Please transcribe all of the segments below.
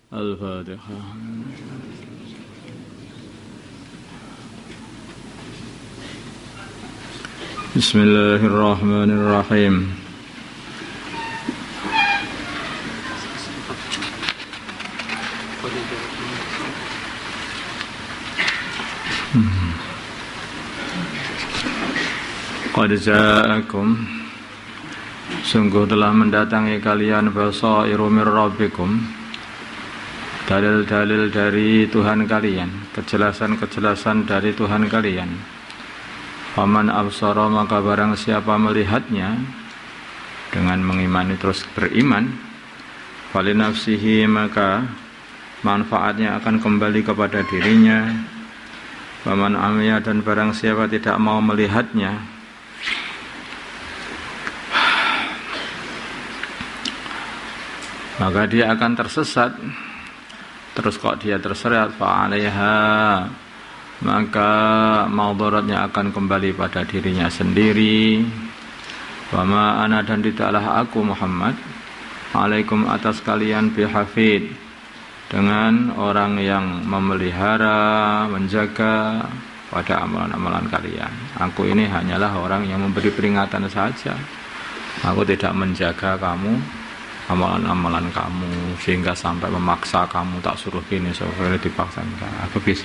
Al-Fatihah. Bismillahirrahmanirrahim. Qad ja'akum, sungguh telah mendatangi kalian basairu mir rabbikum, dalil-dalil dari Tuhan kalian, kejelasan-kejelasan dari Tuhan kalian. Faman absara, maka barang siapa melihatnya dengan mengimani terus beriman, falinafsihi, maka manfaatnya akan kembali kepada dirinya. Faman amiya, dan barang siapa tidak mau melihatnya, maka dia akan tersesat. Terus kok dia tersesat, fa'alaiha, maka maudaratnya akan kembali pada dirinya sendiri. Wa ma ana, dan tidaklah aku Muhammad, alaikum atas kalian, bihafid, dengan orang yang memelihara, menjaga pada amalan-amalan kalian. Aku ini hanyalah orang yang memberi peringatan saja. Aku tidak menjaga kamu, amalan-amalan kamu, sehingga sampai memaksa kamu, tak suruh gini, suruh dipaksa.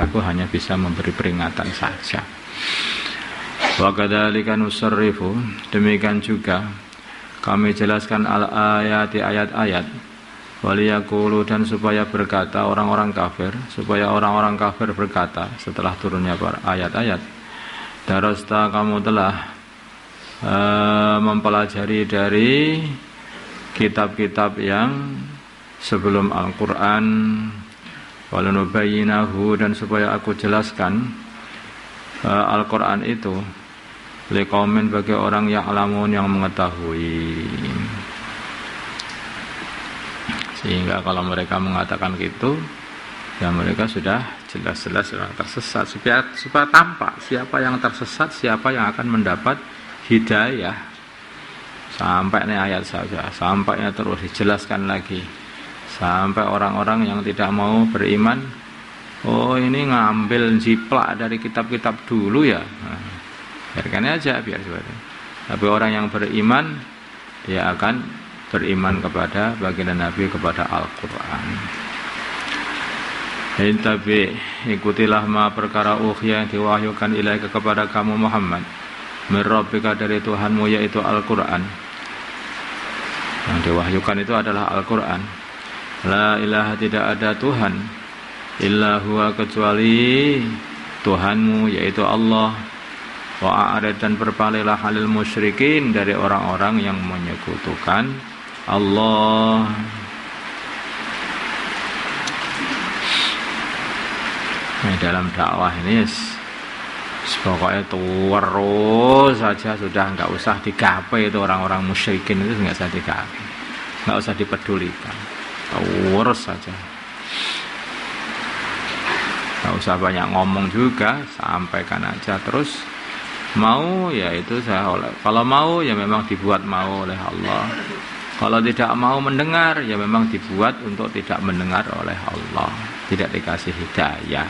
Aku hanya bisa memberi peringatan saja. Wa kadzalika nusarrifu, demikian juga kami jelaskan al-ayati, ayat-ayat, waliyaqulu, dan supaya berkata orang-orang kafir, supaya orang-orang kafir berkata setelah turunnya ayat-ayat, darasta, kamu telah mempelajari dari kitab-kitab yang sebelum Al-Quran, walanubayyinahu, dan supaya aku jelaskan Al-Quran itu liqaumin, bagi orang yang alamun, yang mengetahui. Sehingga kalau mereka mengatakan gitu, ya mereka sudah jelas-jelas tersesat. Supaya tampak siapa yang tersesat, siapa yang akan mendapat hidayah. Sampai ini ayat saja, sampainya terus dijelaskan lagi, sampai orang-orang yang tidak mau beriman, oh ini ngambil jiplak dari kitab-kitab dulu ya, biarkan aja, biar seperti. Tapi orang yang beriman, dia akan beriman kepada baginda Nabi, kepada Al-Quran. Tapi ikutilah ma perkara yang diwahyukan ilaika, kepada kamu Muhammad, min rabbika, dari Tuhanmu, yaitu Al-Quran. Yang diwahyukan itu adalah Al-Quran. La ilaha, tidak ada Tuhan, illa huwa, kecuali Tuhanmu, yaitu Allah. Wa a'rid, dan berpalinglah halil musyrikin, dari orang-orang yang menyekutukan Allah. Nah, dalam dakwah ini pokoknya terus saja, sudah nggak usah digapai itu orang-orang musyrikin itu, nggak usah digapai, nggak usah dipedulikan, terus saja, nggak usah banyak ngomong juga, sampaikan aja terus. Mau ya itu kalau mau ya memang dibuat mau oleh Allah, kalau tidak mau mendengar ya memang dibuat untuk tidak mendengar oleh Allah, tidak dikasih hidayah.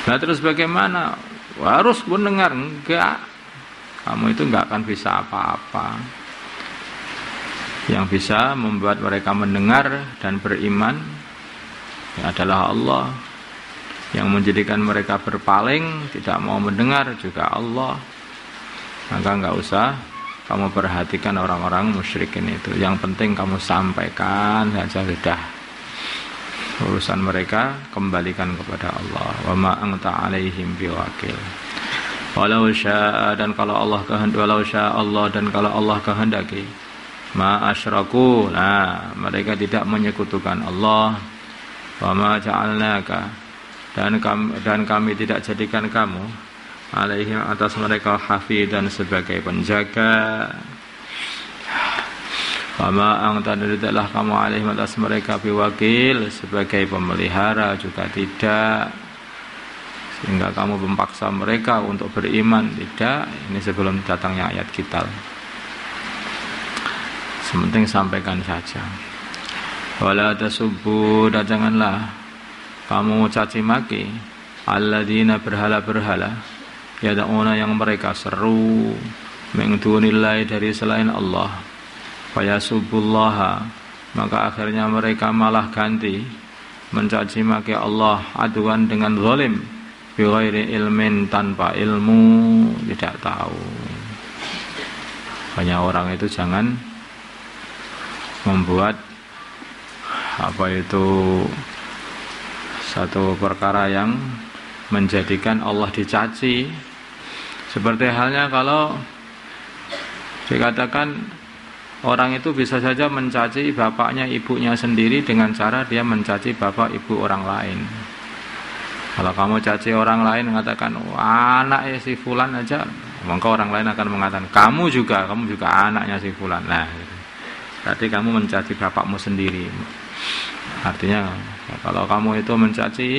Nah terus bagaimana? Harus mendengar? Enggak. Kamu itu enggak akan bisa apa-apa. Yang bisa membuat mereka mendengar dan beriman ya adalah Allah. Yang menjadikan mereka berpaling, tidak mau mendengar juga Allah. Maka enggak usah kamu perhatikan orang-orang musyrikin itu. Yang penting kamu sampaikan saja sudah. Urusan mereka kembalikan kepada Allah. Wa ma anta alaihim biwakil. Walau syaa, dan kalau Allah kehendaki, walau syaa Allah, dan kalau Allah kehendaki, ma asyraku, nah mereka tidak menyekutukan Allah. Wa ma ja'alnaka, dan kami tidak jadikan kamu alaihim, atas mereka, hafidhan, sebagai penjaga. Wama anta, tidaklah kamu alaihim, atas mereka, biwakil, sebagai pemelihara juga tidak, sehingga kamu memaksa mereka untuk beriman, tidak. Ini sebelum datangnya ayat Qital. Sementing sampaikan saja. Wala tasubbu, dan janganlah kamu caci maki alladzina berhala-berhala yad'una yang mereka seru min dunillahi dari selain Allah. Fayasubbullaha, maka akhirnya mereka malah ganti mencaci maki Allah aduan dengan zalim bighairi ilmin, tanpa ilmu, tidak tahu. Banyak orang itu jangan membuat satu perkara yang menjadikan Allah dicaci. Seperti halnya kalau dikatakan orang itu bisa saja mencaci bapaknya, ibunya sendiri dengan cara dia mencaci bapak ibu orang lain. Kalau kamu caci orang lain mengatakan anaknya si fulan aja, maka orang lain akan mengatakan kamu juga anaknya si fulan. Nah, berarti kamu mencaci bapakmu sendiri. Artinya kalau kamu itu mencaci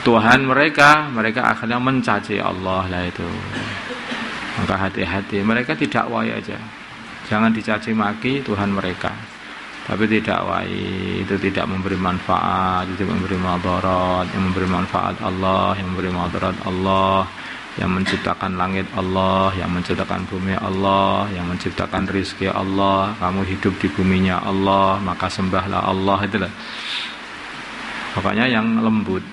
Tuhan mereka akhirnya mencaci Allah lah itu. Maka hati-hati, mereka didakwai aja. Jangan dicaci maki Tuhan mereka. Tapi didakwai itu tidak memberi manfaat, itu memberi madarat. Yang memberi manfaat Allah, yang memberi madarat Allah, yang menciptakan langit Allah, yang menciptakan bumi Allah, yang menciptakan rizki Allah. Kamu hidup di buminya Allah, maka sembahlah Allah. Itulah pokoknya yang lembut.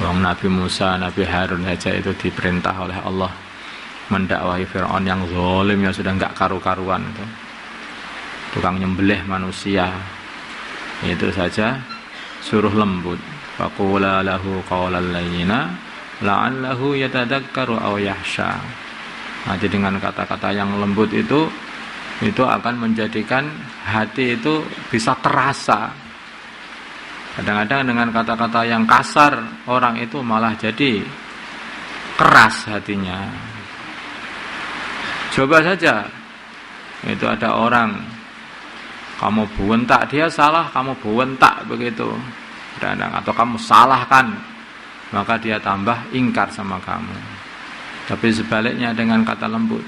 Nabi Musa, Nabi Harun saja itu diperintah oleh Allah mendakwahi Fir'aun yang zalim, yang sudah enggak karu-karuan itu. Tukang nyembelih manusia. Itu saja suruh lembut. Faqula lahu qawlan layyina la'allahu yatadakkaru aw yakhsha. Nanti dengan kata-kata yang lembut itu akan menjadikan hati itu bisa terasa. Kadang-kadang dengan kata-kata yang kasar orang itu malah jadi keras hatinya. Coba saja, itu ada orang kamu buentak, dia salah, kamu buentak begitu. Atau kamu salahkan, maka dia tambah ingkar sama kamu. Tapi sebaliknya dengan kata lembut,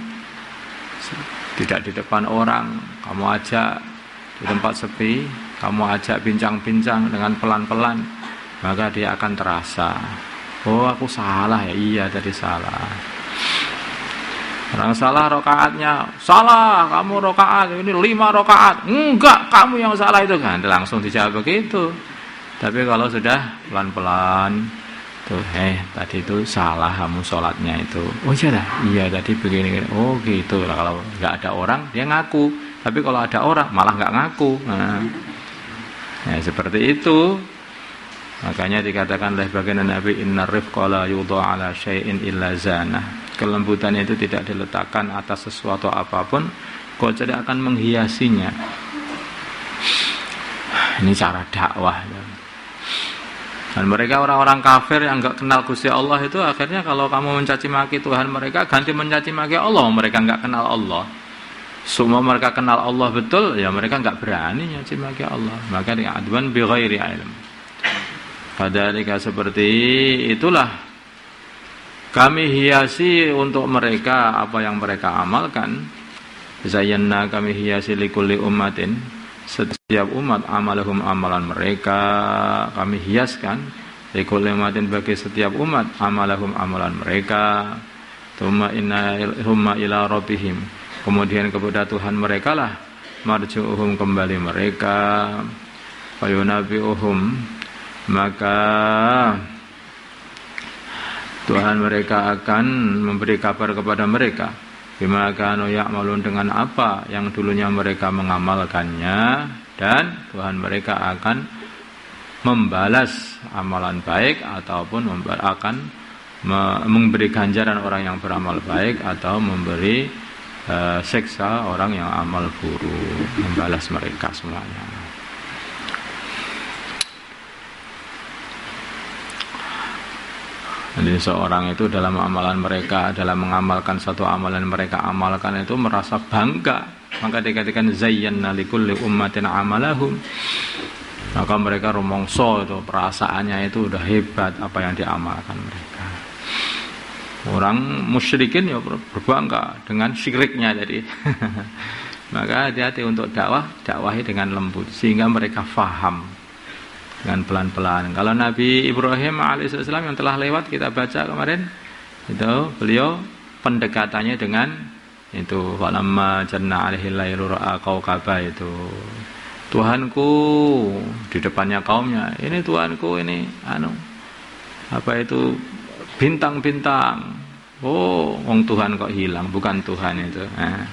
tidak di depan orang, kamu ajak di tempat sepi, kamu ajak bincang-bincang dengan pelan-pelan, maka dia akan terasa, oh aku salah ya, iya tadi salah. Orang salah rokaatnya, salah kamu rokaat, ini 5 rokaat, enggak kamu yang salah itu kan, langsung dijawab begitu. Tapi kalau sudah pelan-pelan, tuh tadi itu salah kamu sholatnya itu, oh iya tadi begini, oh gitu. Kalau nggak ada orang dia ngaku, tapi kalau ada orang malah nggak ngaku. Nah, ya seperti itu. Makanya dikatakan oleh baginda Nabi, innar rifqa la yudha ala syai'in illa zanah. Kelembutan itu tidak diletakkan atas sesuatu apapun, kecuali akan menghiasinya. Ini cara dakwah. Dan mereka orang-orang kafir yang enggak kenal Gusti Allah itu akhirnya kalau kamu mencaci maki Tuhan mereka, ganti mencaci maki Allah. Mereka enggak kenal Allah. Semua mereka kenal Allah betul, ya mereka enggak berani mencaci maki Allah. Maka dia adwan bi ghairi ilm. Padahal seperti itulah kami hiasi untuk mereka apa yang mereka amalkan. Zayyana, kami hiasi likulli ummatin, setiap umat amalahum, amalan mereka kami hiaskan. Likulli ummatin, bagi setiap umat amalahum, amalan mereka. Tsumma ila rabbihim, kemudian kepada Tuhan mereka lah marju'uhum, kembali mereka. Fayunabi'uhum, maka Tuhan mereka akan memberi kabar kepada mereka bima kanu ya'malun, dengan apa yang dulunya mereka mengamalkannya, dan Tuhan mereka akan membalas amalan baik ataupun akan memberi ganjaran orang yang beramal baik atau memberi siksa orang yang amal buruk, membalas mereka semuanya. Jadi seorang itu dalam amalan mereka, dalam mengamalkan satu amalan mereka amalkan itu merasa bangga. Maka dikatakan zayyana likulli ummatin amalahum. Maka mereka rumongso itu, perasaannya itu udah hebat apa yang diamalkan mereka. Orang musyrikin ya berbangga dengan syiriknya, jadi Maka hati-hati untuk dakwahi dengan lembut sehingga mereka faham dengan pelan-pelan. Kalau Nabi Ibrahim alaihissalam yang telah lewat kita baca kemarin, itu beliau pendekatannya dengan itu walamma janna alaihi lailu ra'a qaukaba itu. Tuhanku di depannya kaumnya. Ini Tuhanku ini bintang-bintang. Oh, wong Tuhan kok hilang, bukan Tuhan itu. Nah,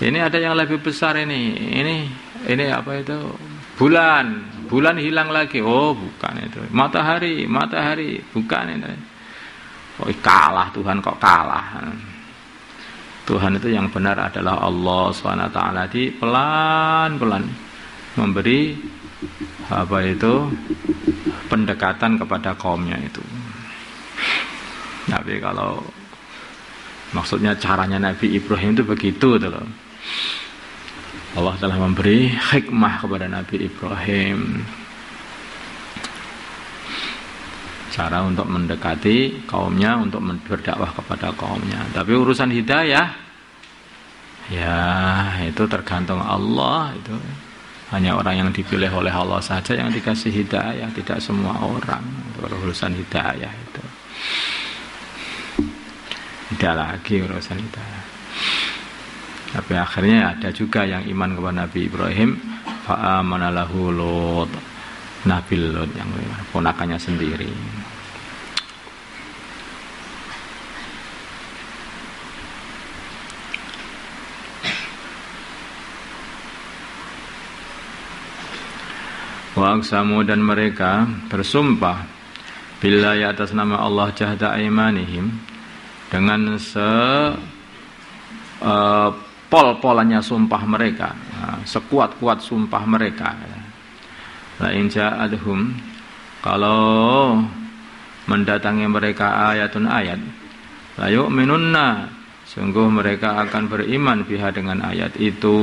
ini ada yang lebih besar ini. Ini apa itu? Bulan hilang lagi. Oh, bukan itu. Matahari, bukan itu. Oh, kalah Tuhan kok kalah. Tuhan itu yang benar adalah Allah SWT. Di pelan-pelan memberi pendekatan kepada kaumnya itu. Tapi kalau maksudnya caranya Nabi Ibrahim itu begitu loh. Allah telah memberi hikmah kepada Nabi Ibrahim, cara untuk mendekati kaumnya, untuk berdakwah kepada kaumnya. Tapi urusan hidayah, ya itu tergantung Allah. Itu hanya orang yang dipilih oleh Allah saja yang dikasih hidayah, tidak semua orang. Itu urusan hidayah itu. Tidak lagi urusan hidayah. Tapi akhirnya ada juga yang iman kepada Nabi Ibrahim, fa'amana lahu Lut, Nabi Lut yang ponakannya sendiri. Wa aqsamu dan mereka bersumpah billahi atas nama Allah jahda aimanihim dengan pol-polannya sumpah mereka, sekuat-kuat sumpah mereka. La in ja'adhum, kalau mendatangi mereka ayatun ayat, la yu'minunna, sungguh mereka akan beriman biha dengan ayat itu.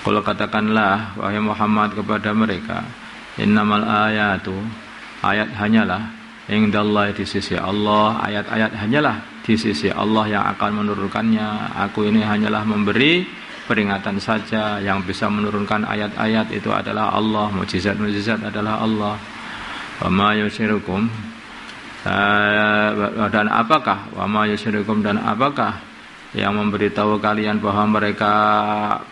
Kalau katakanlah wahai Muhammad kepada mereka, innamal ayatu, ayat hanyalah indallahi di sisi Allah, ayat-ayat hanyalah di sisi Allah yang akan menurunkannya. Aku ini hanyalah memberi peringatan saja, yang bisa menurunkan ayat-ayat itu adalah Allah, mukjizat-mukjizat adalah Allah. Wa ma yusyrikum, dan apakah yang memberitahu kalian bahwa mereka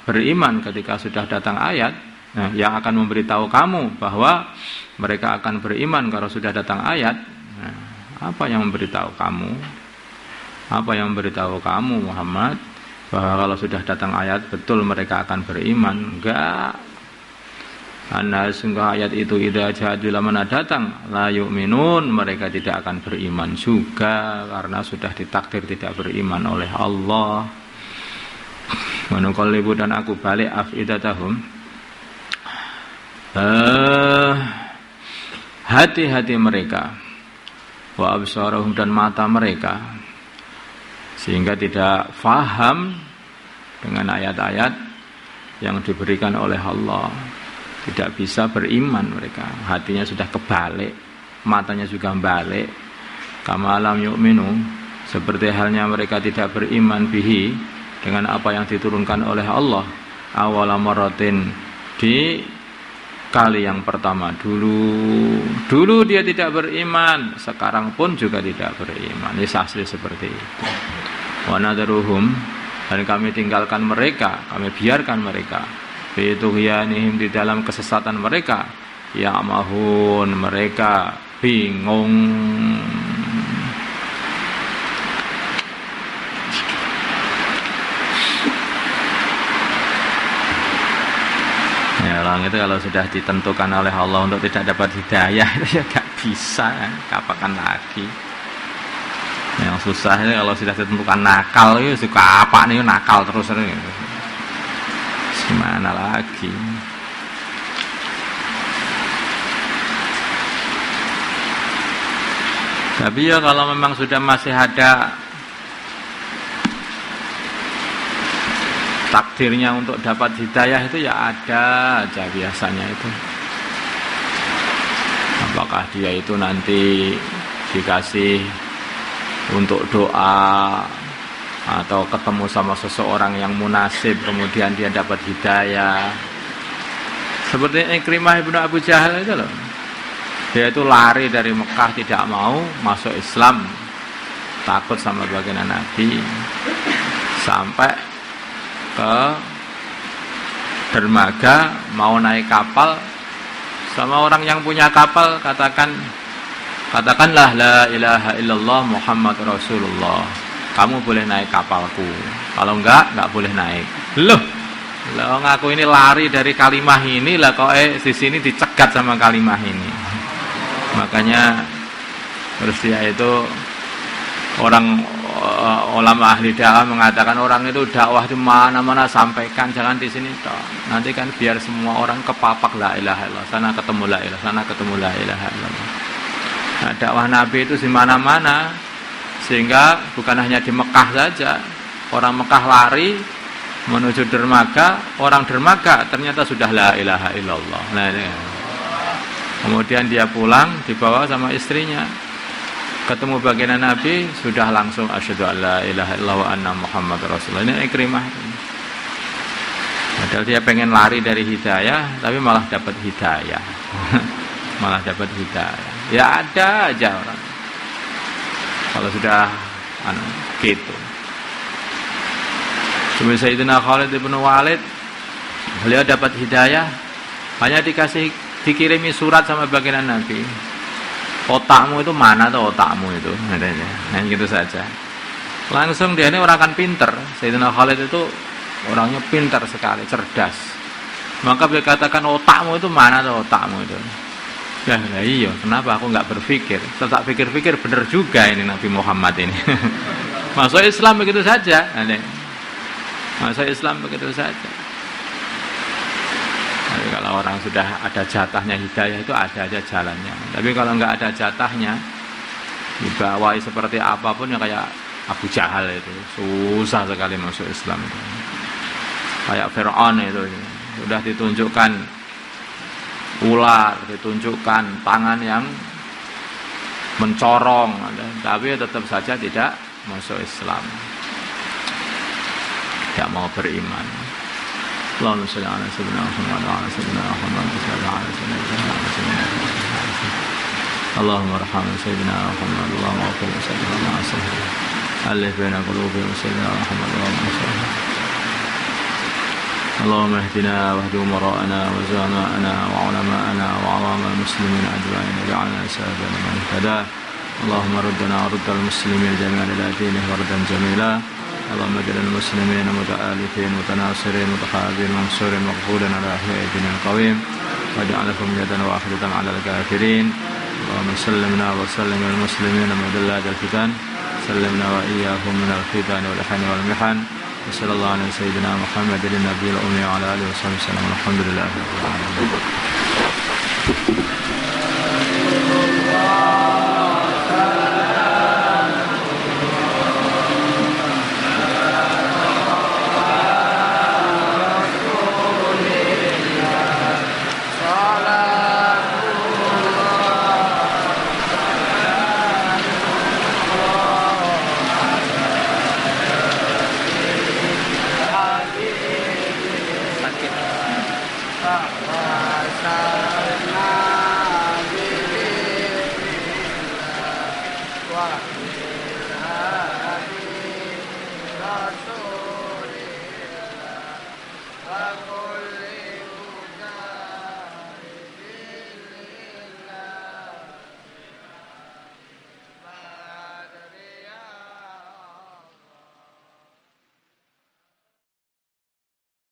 beriman ketika sudah datang ayat. Nah, yang akan memberitahu kamu bahwa mereka akan beriman kalau sudah datang ayat. Nah, apa yang memberitahu kamu? Apa yang memberitahu kamu Muhammad bahwa kalau sudah datang ayat betul mereka akan beriman? Enggak. Karena sungguh ayat itu idza ja'at bila mana datang la yu'minun, mereka tidak akan beriman juga karena sudah ditakdir tidak beriman oleh Allah. Manuqallibu, dan aku balik afidatahum, hati-hati mereka, wa absarahum, dan mata mereka, sehingga tidak faham dengan ayat-ayat yang diberikan oleh Allah. Tidak bisa beriman mereka, hatinya sudah kebalik, matanya juga balik. Kama lam yu'minu, seperti halnya mereka tidak beriman bihi, dengan apa yang diturunkan oleh Allah, awal maratin, di kali yang pertama dulu dia tidak beriman, sekarang pun juga tidak beriman. Ini asli seperti itu. Wa nadharuhum, dan kami tinggalkan mereka, kami biarkan mereka itu hiyanihim, di dalam kesesatan mereka, ya mahun, mereka bingung. Ya, orang itu kalau sudah ditentukan oleh Allah untuk tidak dapat hidayah itu ya gak bisa, kapan lagi. Yang susah itu kalau sudah ditentukan nakal, itu suka apa nih, nakal terus ini. Gimana lagi? Tapi ya kalau memang sudah masih ada takdirnya untuk dapat hidayah itu ya ada aja biasanya itu. Apakah dia itu nanti dikasih untuk doa atau ketemu sama seseorang yang munasib kemudian dia dapat hidayah. Seperti Ikrimah ibnu Abu Jahal itu loh. Dia itu lari dari Mekah, tidak mau masuk Islam, takut sama baginda Nabi, sampai ke dermaga mau naik kapal, sama orang yang punya kapal katakanlah la ilaha illallah Muhammad Rasulullah, kamu boleh naik kapalku, kalau enggak boleh naik. Loh ngaku ini lari dari kalimah ini lah, kok di sini dicegat sama kalimah ini. Makanya Rusia itu orang ulama ahli dakwah mengatakan orang itu dakwah di mana-mana sampaikan, jangan di sini toh. Nanti kan biar semua orang kepapak la ilaha illallah, sana ketemu la ilaha, sana ketemu la ilaha illallah. Nah, dakwah Nabi itu di mana-mana, sehingga bukan hanya di Mekah saja. Orang Mekah lari menuju dermaga, orang dermaga ternyata sudah la ilaha illallah. Nah, ini. Kemudian dia pulang dibawa sama istrinya, ketemu baginda Nabi sudah langsung asyhadu alla ilaha illallah wa anna Muhammad Rasulullah. Ini Ikrimah. Padahal dia pengen lari dari hidayah, tapi malah dapat hidayah. Malah dapat hidayah. Ya ada aja orang kalau sudah gitu. Cuma Sayyidina Khalid bin Walid, beliau dapat hidayah hanya dikirimi surat sama baginda Nabi. Otakmu itu mana tuh otakmu itu? Nah gitu saja. Langsung dia ini orang kan pinter. Sayyidina Khalid itu orangnya pintar sekali, cerdas. Maka beliau katakan otakmu itu mana tuh otakmu itu? Ya iya, kenapa aku nggak berpikir? Tetap pikir-pikir benar juga ini Nabi Muhammad ini. Masuk Islam begitu saja. Masuk Islam begitu saja. Tapi kalau orang sudah ada jatahnya hidayah itu ada aja jalannya. Tapi kalau nggak ada jatahnya, dibawai seperti apapun yang kayak Abu Jahal itu susah sekali masuk Islam itu. Kayak Fir'aun itu sudah ditunjukkan ular, ditunjukkan tangan yang mencorong, tapi tetap saja tidak masuk Islam, tidak mau beriman. Allahumma shalli ala sayyidina Muhammad wa ala sayyidina Muhammad wa ala sayyidina Muhammad. Allahumma arham sayyidina Muhammad, Allahumma ighfir li sayyidina Muhammad, alif baina qulubihim sayyidina Muhammad wa ala Allahumma ihdina wahdi umara'ana wa zamana'ana wa ulama'ana wa 'awama al-muslimin ajma'in waj'alna sababan man ihtada. Allahumma ruddana ruddal muslimin jami'an ila dinih wardan jamila. اللهم اجعل المسلمين متآلفين متناصرين متحابين منصورين مقبولا على أحياء دين القويم واجعلهم يدا واحدة على الكافرين. اللهم سلمنا وسلم المسلمين من ضلال الفتن، سلمنا وإياهم من الفتن والحن والمحن. وصلى الله على سيدنا محمد النبي الأمي وعلى آله وصحبه وسلم. الحمد لله رب العالمين. Rasulillah